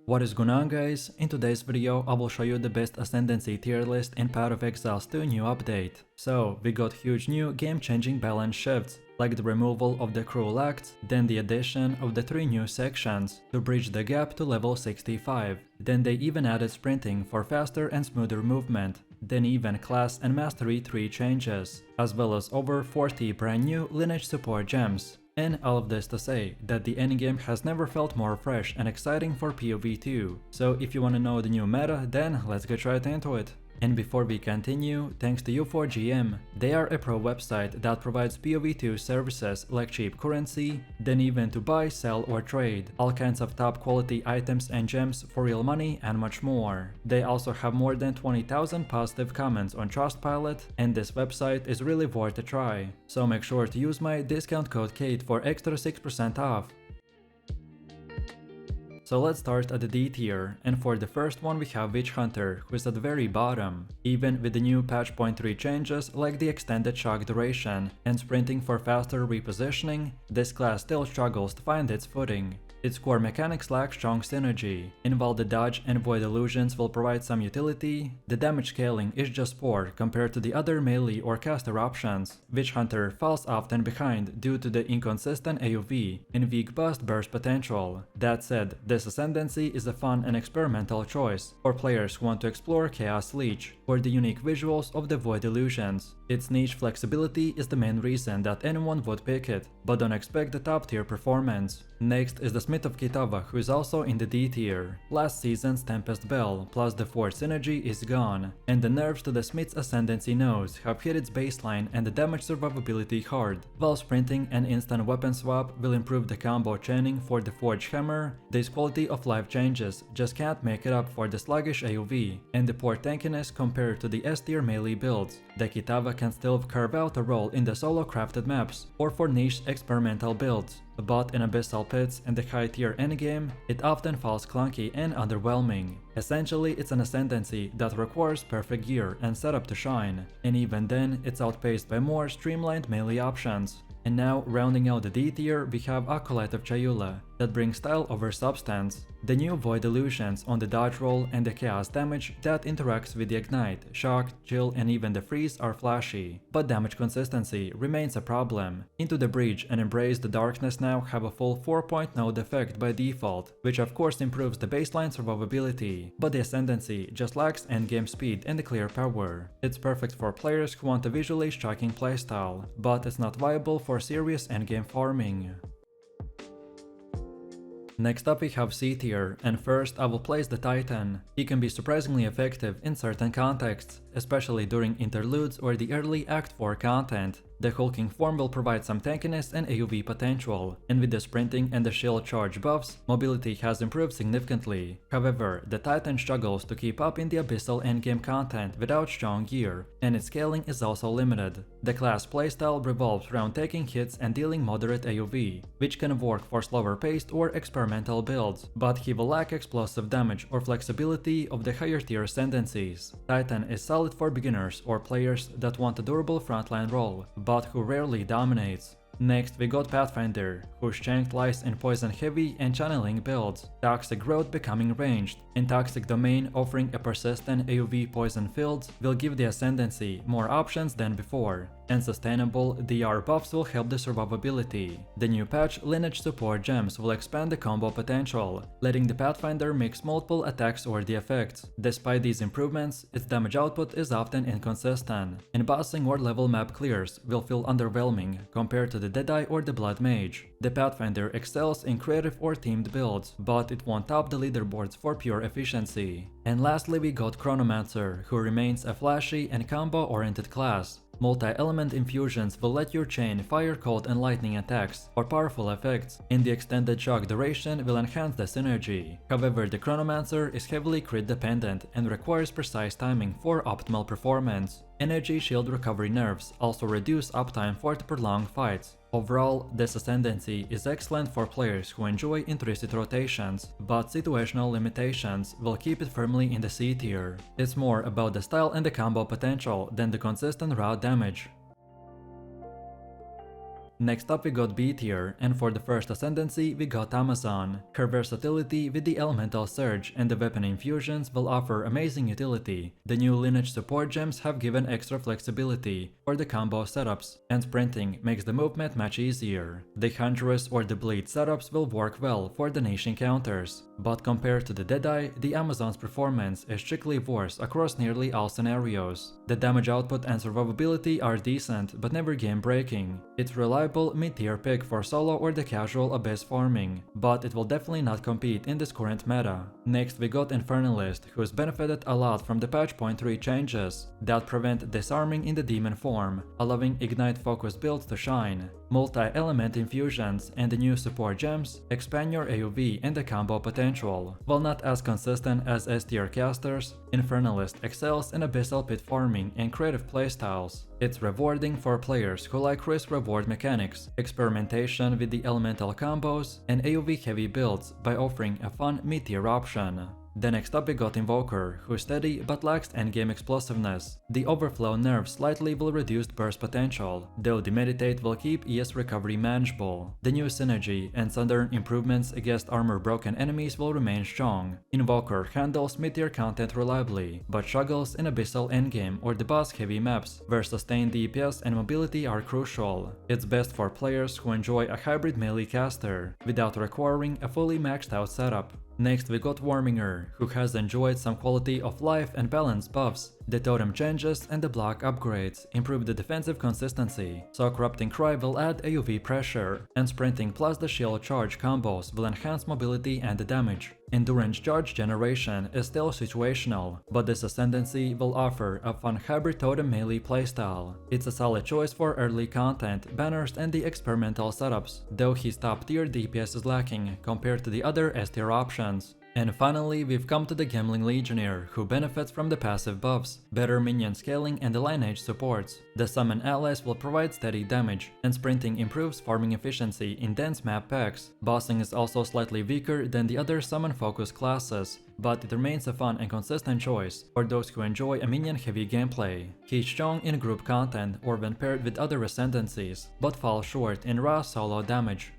What is going on, guys? In today's video I will show you the best Ascendancy tier list in Path of Exile's 2 new update. So we got huge new game-changing balance shifts, like the removal of the cruel acts, then the addition of the 3 new sections to bridge the gap to level 65. Then they even added sprinting for faster and smoother movement. Then even class and mastery 3 changes, as well as over 40 brand new lineage support gems. And all of this to say that the endgame has never felt more fresh and exciting for POE 2. So if you wanna know the new meta, then let's get right into it. And before we continue, thanks to U4GM, they are a pro website that provides POE 2 services like cheap currency, then even to buy, sell or trade, all kinds of top quality items and gems for real money and much more. They also have more than 20,000 positive comments on Trustpilot, and this website is really worth a try. So make sure to use my discount code KAID for extra 6% off. So let's start at the D tier, and for the first one we have Witchhunter, who is at the very bottom. Even with the new patch point 3 changes like the extended shock duration and sprinting for faster repositioning, this class still struggles to find its footing. Its core mechanics lack strong synergy, and while the dodge and void illusions will provide some utility, the damage scaling is just poor compared to the other melee or caster options. Witchhunter falls often behind due to the inconsistent AoV and weak burst potential. That said, this Ascendancy is a fun and experimental choice for players who want to explore Chaos Lich or the unique visuals of the void illusions. Its niche flexibility is the main reason that anyone would pick it, but don't expect the top tier performance. Next is the Smith of Kitava, who is also in the D tier. Last season's Tempest Bell plus the Forge synergy is gone, and the nerfs to the Smith's Ascendancy nose have hit its baseline and the damage survivability hard. While sprinting and instant weapon swap will improve the combo chaining for the Forge Hammer, these quality of life changes just can't make it up for the sluggish AoV and the poor tankiness compared to the S tier melee builds. The Kitava can still carve out a role in the solo crafted maps or for niche experimental builds, but in Abyssal Pits and the high tier endgame, it often falls clunky and underwhelming. Essentially, it's an Ascendancy that requires perfect gear and setup to shine, and even then, it's outpaced by more streamlined melee options. And now, rounding out the D tier, we have Acolyte of Chayula, that brings style over substance. The new void illusions on the dodge roll and the chaos damage that interacts with the ignite, shock, chill and even the freeze are flashy, but damage consistency remains a problem. Into the Breach and Embrace the Darkness now have a full 4-point node effect by default, which of course improves the baseline survivability, but the Ascendancy just lacks endgame speed and the clear power. It's perfect for players who want a visually striking playstyle, but it's not viable for serious endgame farming. Next up we have C tier, and first I will place the Titan. He can be surprisingly effective in certain contexts, especially during Interludes or the early Act 4 content. The hulking form will provide some tankiness and AoV potential, and with the sprinting and the shield charge buffs, mobility has improved significantly. However, the Titan struggles to keep up in the abyssal endgame content without strong gear, and its scaling is also limited. The class playstyle revolves around taking hits and dealing moderate AoV, which can work for slower paced or experimental builds, but he will lack explosive damage or flexibility of the higher tier Ascendancies. Titan is solid for beginners or players that want a durable frontline role, but who rarely dominates. Next we got Pathfinder, whose strength lies in poison heavy and channeling builds, Toxic Growth becoming ranged, and Toxic Domain offering a persistent AoV poison fields will give the Ascendancy more options than before, and sustainable DR buffs will help the survivability. The new patch lineage support gems will expand the combo potential, letting the Pathfinder mix multiple attacks or the effects. Despite these improvements, its damage output is often inconsistent, and bossing or level map clears will feel underwhelming compared to the Deadeye or the Blood Mage. The Pathfinder excels in creative or teamed builds, but it won't top the leaderboards for pure efficiency. And lastly we got Chronomancer, who remains a flashy and combo-oriented class. Multi-element infusions will let you chain fire, cold and lightning attacks or powerful effects, and the extended shock duration will enhance the synergy. However, the Chronomancer is heavily crit dependent and requires precise timing for optimal performance. Energy shield recovery nerfs also reduce uptime for the prolonged fights. Overall, this Ascendancy is excellent for players who enjoy intrinsic rotations, but situational limitations will keep it firmly in the C tier. It's more about the style and the combo potential than the consistent raw damage. Next up we got B tier, and for the first Ascendancy we got Amazon. Her versatility with the Elemental Surge and the weapon infusions will offer amazing utility. The new lineage support gems have given extra flexibility for the combo setups, and sprinting makes the movement much easier. The Huntress or the Bleed setups will work well for the niche encounters, but compared to the Deadeye, the Amazon's performance is strictly worse across nearly all scenarios. The damage output and survivability are decent but never game breaking. It's reliable mid-tier pick for solo or the casual abyss farming, but it will definitely not compete in this current meta. Next we got Infernalist, who's benefited a lot from the patch point 3 changes that prevent disarming in the demon form, allowing ignite focus builds to shine. Multi-element infusions and the new support gems expand your AoV and the combo potential. While not as consistent as S-tier casters, Infernalist excels in abyssal pit farming and creative playstyles. It's rewarding for players who like risk-reward mechanics, experimentation with the elemental combos, and AoV-heavy builds by offering a fun mid-tier option. The next up we got Invoker, who's steady but lacks endgame explosiveness. The overflow nerf slightly will reduce burst potential, though the meditate will keep ES recovery manageable. The new synergy and sudden improvements against armor broken enemies will remain strong. Invoker handles mid-tier content reliably, but struggles in abyssal endgame or the boss heavy maps, where sustained DPS and mobility are crucial. It's best for players who enjoy a hybrid melee caster, without requiring a fully maxed out setup. Next we got Warbringer, who has enjoyed some quality of life and balance buffs. The totem changes and the block upgrades improve the defensive consistency, so Corrupting Cry will add AoV pressure, and sprinting plus the shield charge combos will enhance mobility and the damage. Endurance charge generation is still situational, but this Ascendancy will offer a fun hybrid totem melee playstyle. It's a solid choice for early content, banners and the experimental setups, though his top tier DPS is lacking compared to the other S tier options. And finally, we've come to the Gemling Legionnaire, who benefits from the passive buffs, better minion scaling and the lineage supports. The summon allies will provide steady damage, and sprinting improves farming efficiency in dense map packs. Bossing is also slightly weaker than the other summon focused classes, but it remains a fun and consistent choice for those who enjoy a minion heavy gameplay. He's strong in group content or when paired with other Ascendancies, but falls short in raw solo damage.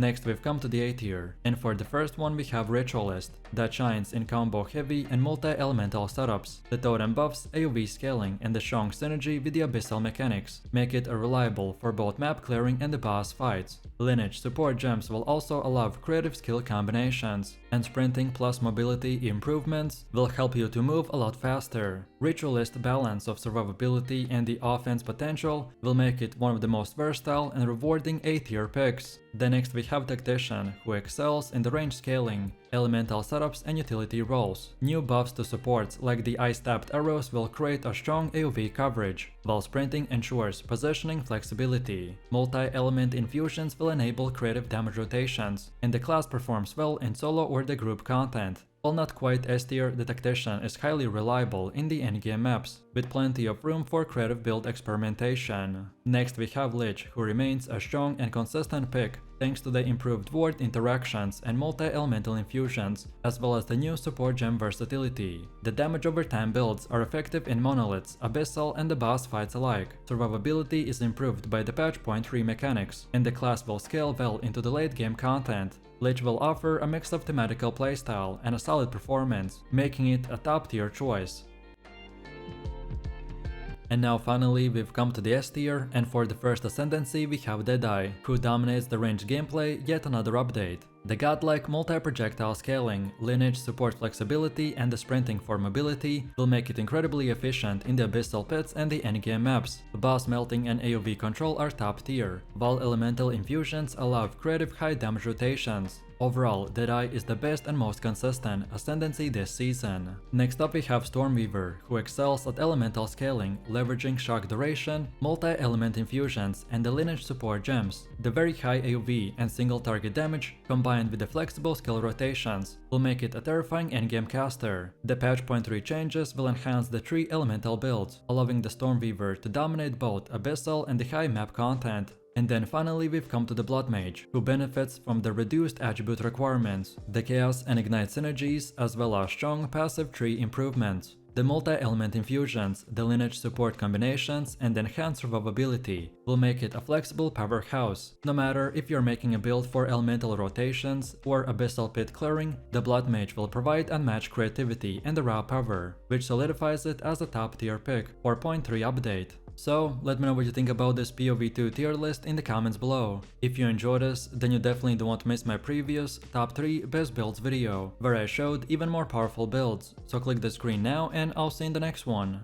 Next we've come to the A tier, and for the first one we have Ritualist, that shines in combo heavy and multi-elemental setups. The totem buffs, AoV scaling and the strong synergy with the abyssal mechanics make it reliable for both map clearing and the boss fights. Lineage support gems will also allow creative skill combinations, and sprinting plus mobility improvements will help you to move a lot faster. Ritualist balance of survivability and the offense potential will make it one of the most versatile and rewarding A tier picks. Then next we have Tactician, who excels in the range scaling, elemental setups and utility roles. New buffs to supports like the ice-tapped arrows will create a strong AoV coverage, while sprinting ensures positioning flexibility. Multi-element infusions will enable creative damage rotations, and the class performs well in solo or the group content. While not quite S tier, the Tactician is highly reliable in the endgame maps, with plenty of room for creative build experimentation. Next we have Lich, who remains a strong and consistent pick thanks to the improved ward interactions and multi-elemental infusions, as well as the new support gem versatility. The damage over time builds are effective in monoliths, abyssal and the boss fights alike. Survivability is improved by the patch point 3 mechanics, and the class will scale well into the late game content. Lich will offer a mix of thematical playstyle and a solid performance, making it a top tier choice. And now finally we've come to the S tier, and for the first Ascendancy we have Deadeye, who dominates the ranged gameplay yet another update. The godlike multi-projectile scaling, lineage support flexibility and the sprinting for mobility will make it incredibly efficient in the abyssal pits and the endgame maps. Boss melting and AoV control are top tier, while elemental infusions allow creative high damage rotations. Overall, Deadeye is the best and most consistent Ascendancy this season. Next up we have Stormweaver, who excels at elemental scaling, leveraging shock duration, multi-element infusions and the lineage support gems. The very high AoV and single target damage, combined with the flexible skill rotations, will make it a terrifying endgame caster. The patch point 3 changes will enhance the 3 elemental builds, allowing the Stormweaver to dominate both abyssal and the high map content. And then finally we've come to the Blood Mage, who benefits from the reduced attribute requirements, the Chaos and Ignite synergies, as well as strong passive tree improvements. The multi-element infusions, the lineage support combinations, and enhanced survivability will make it a flexible powerhouse. No matter if you're making a build for elemental rotations or abyssal pit clearing, the Blood Mage will provide unmatched creativity and a raw power, which solidifies it as a top tier pick for 0.3 update. So, let me know what you think about this POV2 tier list in the comments below. If you enjoyed this, then you definitely don't want to miss my previous top 3 best builds video, where I showed even more powerful builds. So click the screen now and I'll see you in the next one.